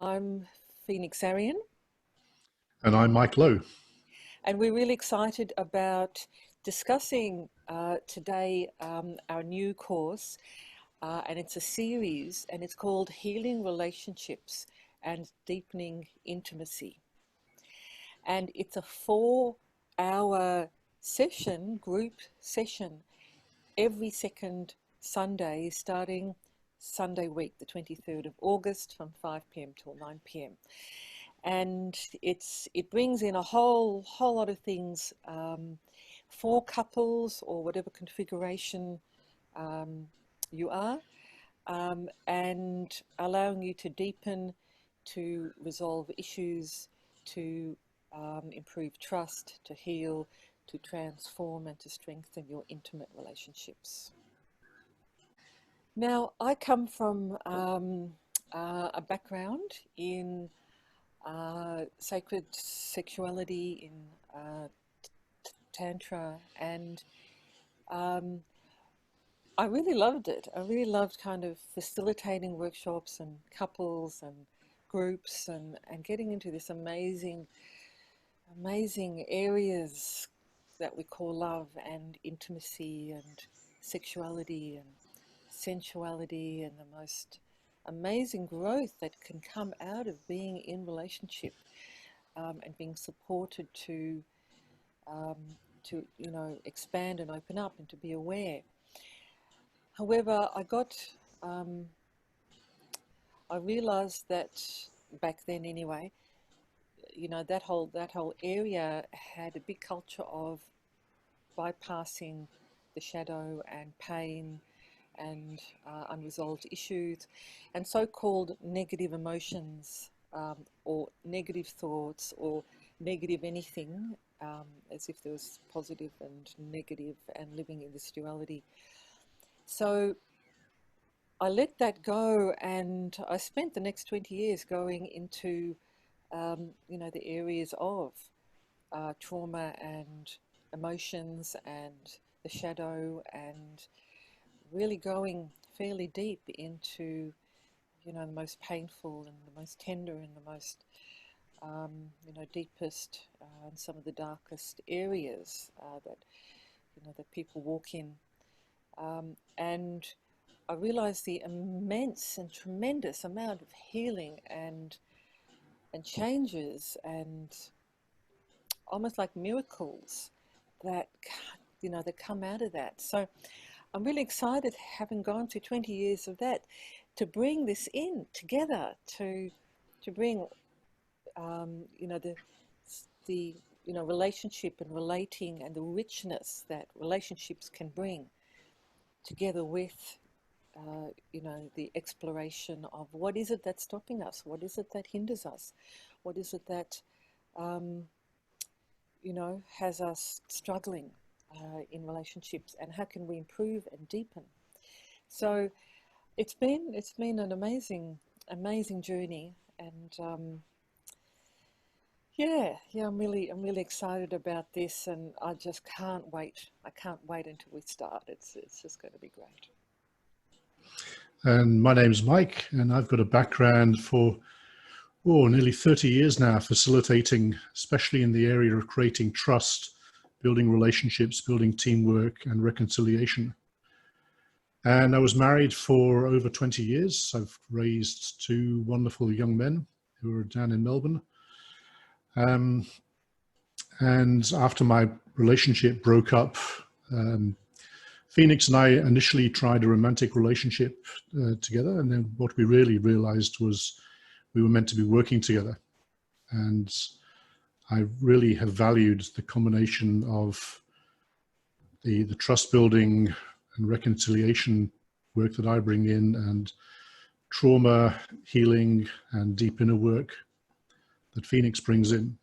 I'm Phoenix Arian, And I'm Mike Lowe. and we're really excited about discussing today our new course, and it's a series, and it's called Healing Relationships and Deepening Intimacy. And it's a 4 hour session, group session, every second Sunday, starting Sunday week, the 23rd of August, from 5 p.m. till 9 p.m. And it brings in a whole lot of things for couples or whatever configuration you are, and allowing you to deepen, to resolve issues, to improve trust, to heal, to transform, and to strengthen your intimate relationships. Now, I come from a background in sacred sexuality, in Tantra, and um, I really loved it. I really loved kind of facilitating workshops and couples and groups, and getting into this amazing areas that we call love and intimacy and sexuality and sensuality, and the most amazing growth that can come out of being in relationship, and being supported um, to expand and open up and to be aware. However, um, I realized that back then anyway, that whole area had a big culture of bypassing the shadow and pain and unresolved issues and so-called negative emotions, or negative thoughts or negative anything, as if there was positive and negative, and living in this duality. So I let that go, and I spent the next 20 years going into the areas of trauma and emotions and the shadow, and really going fairly deep into the most painful and the most tender and the most deepest, and some of the darkest areas that people walk in, and I realized the immense and tremendous amount of healing and changes and almost like miracles that that come out of that. So I'm really excited, having gone through 20 years of that, to bring this in together, to bring the relationship and relating, and the richness that relationships can bring, together with the exploration of what is it that's stopping us, what is it that hinders us, what is it that um, has us struggling in relationships, and how can we improve and deepen. So it's been an amazing journey, and I'm really excited about this, and I just can't wait. I can't wait until we start. It's just going to be great. And my name's Mike, and I've got a background for nearly 30 years now, facilitating, especially in the area of creating trust, building relationships, building teamwork, and reconciliation. And I was married for over 20 years. I've raised two wonderful young men who are down in Melbourne. And after my relationship broke up, Phoenix and I initially tried a romantic relationship together, and then what we really realized was we were meant to be working together. And I really have valued the combination of the trust building and reconciliation work that I bring in, and trauma healing and deep inner work that Phoenix brings in.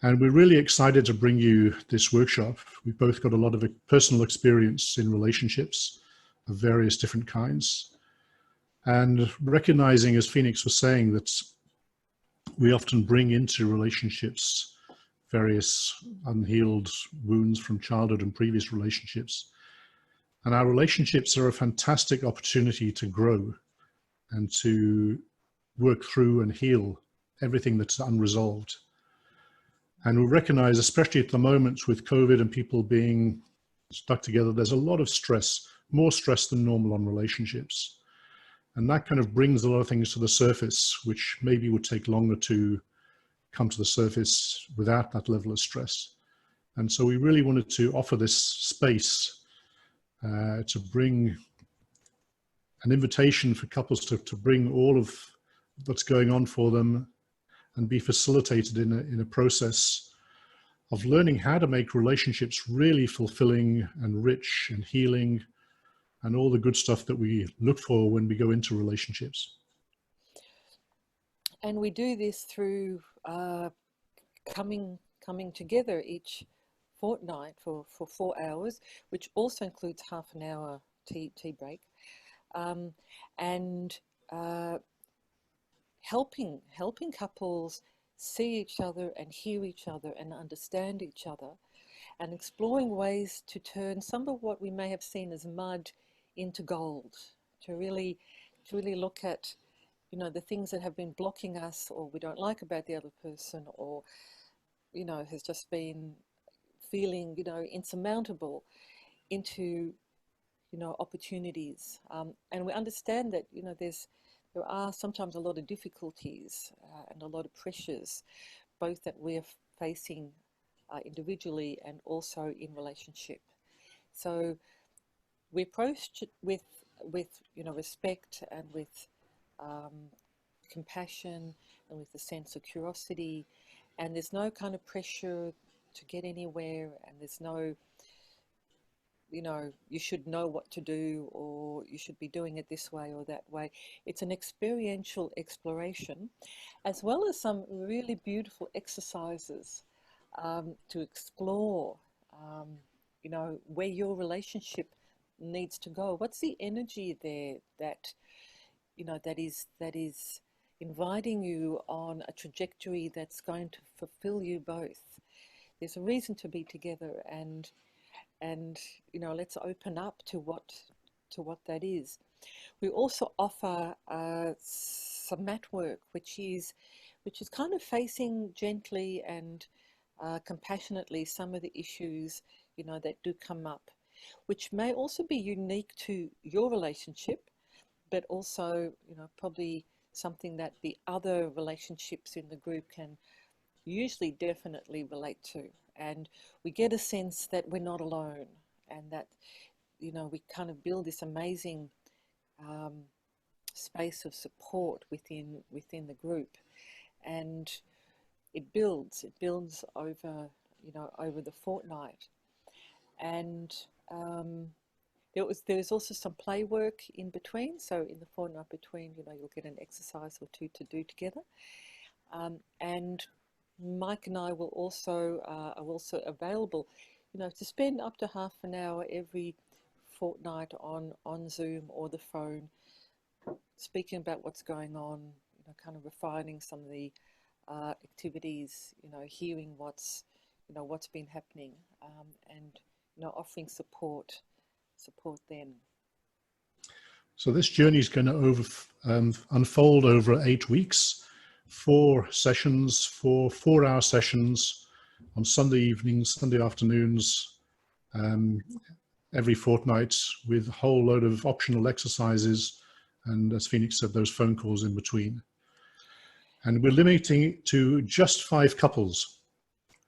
And we're really excited to bring you this workshop. We've both got a lot of personal experience in relationships of various different kinds. And recognizing, as Phoenix was saying, that we often bring into relationships various unhealed wounds from childhood and previous relationships. And our relationships are a fantastic opportunity to grow and to work through and heal everything that's unresolved. And we recognize, especially at the moment with COVID and people being stuck together, there's a lot of stress, more stress than normal on relationships. And that kind of brings a lot of things to the surface, which maybe would take longer to come to the surface without that level of stress. And so we really wanted to offer this space to bring an invitation for couples to bring all of what's going on for them and be facilitated in a process of learning how to make relationships really fulfilling and rich and healing and all the good stuff that we look for when we go into relationships. And we do this through coming together each fortnight for 4 hours, which also includes half an hour tea break, and helping couples see each other and hear each other and understand each other, and exploring ways to turn some of what we may have seen as mud into gold, to really look at, you know, the things that have been blocking us or we don't like about the other person, or, you know, has just been feeling, you know, insurmountable, into, you know, opportunities. And we understand that, you know, there are sometimes a lot of difficulties and a lot of pressures, both that we're facing individually and also in relationship. So we approach it with you know, respect and with compassion and with a sense of curiosity, and there's no kind of pressure to get anywhere, and there's no, you know, you should know what to do or you should be doing it this way or that way. It's an experiential exploration, as well as some really beautiful exercises to explore, you know, where your relationship needs to go. What's the energy there that, you know, that is inviting you on a trajectory that's going to fulfill you both? There's a reason to be together, and you know, let's open up to what that is. We also offer some mat work, which is kind of facing gently and compassionately some of the issues, you know, that do come up, which may also be unique to your relationship, but also, you know, probably something that the other relationships in the group can usually definitely relate to. And we get a sense that we're not alone, and that, you know, we kind of build this amazing space of support within the group, and it builds over, you know, over the fortnight. And there was also some play work in between. So in the fortnight between, you know, you'll get an exercise or two to do together. And Mike and I will also are also available, you know, to spend up to half an hour every fortnight on Zoom or the phone, speaking about what's going on, you know, kind of refining some of the activities, you know, hearing what's been happening, and, you know, offering support then. So this journey is going to unfold over 8 weeks, 4 sessions, 4-hour sessions on Sunday evenings, Sunday afternoons, every fortnight, with a whole load of optional exercises, and as Phoenix said, those phone calls in between. And we're limiting it to just 5 couples.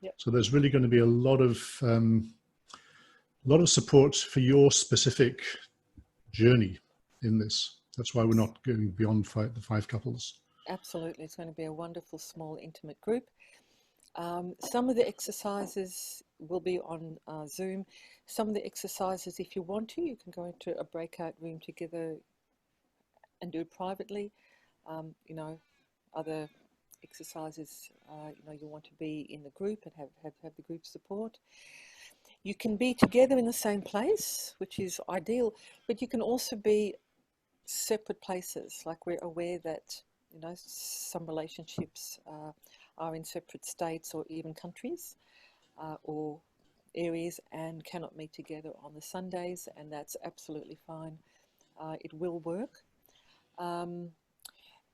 Yep. So there's really going to be a lot of support for your specific journey in this. That's why we're not going beyond the 5 couples. Absolutely, it's going to be a wonderful, small, intimate group. Some of the exercises will be on Zoom. Some of the exercises, if you want to, you can go into a breakout room together and do it privately. You know, other exercises, you know, you want to be in the group and have the group support. You can be together in the same place, which is ideal, but you can also be separate places. Like, we're aware that, you know, some relationships are in separate states or even countries or areas and cannot meet together on the Sundays, and that's absolutely fine. It will work.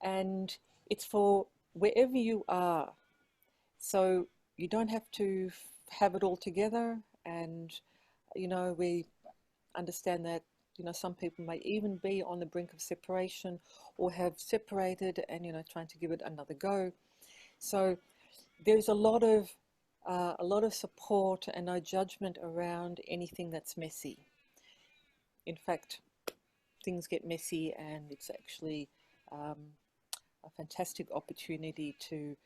and it's for wherever you are. So you don't have to have it all together, and we understand that some people may even be on the brink of separation or have separated and trying to give it another go. So there's a lot of support and no judgment around anything that's messy. In fact, things get messy, and it's actually a fantastic opportunity to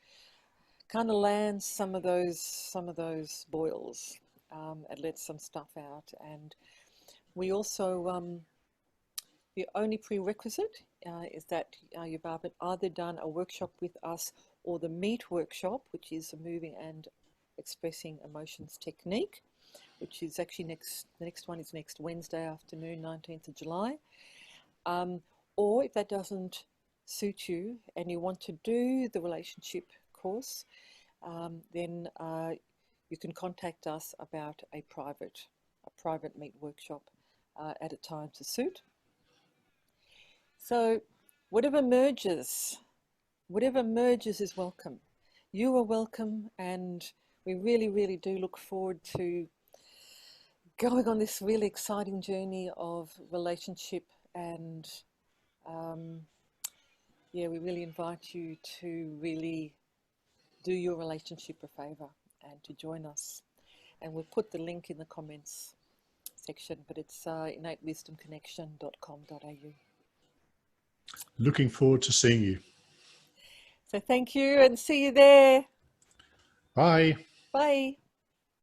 kind of land some of those boils, and let some stuff out. And we also the only prerequisite is that you've either done a workshop with us or the MEET workshop, which is a moving and expressing emotions technique, which is actually the next one is next Wednesday afternoon, 19th of July. Or if that doesn't suit you and you want to do the relationship course, then you can contact us about a private MEET workshop at a time to suit. So whatever merges is welcome. You are welcome, and we really, really do look forward to going on this really exciting journey of relationship. And yeah, we really invite you to really do your relationship a favor and to join us. And we'll put the link in the comments section, but it's innatewisdomconnection.com.au. Looking forward to seeing you. So thank you, and see you there. Bye. Bye.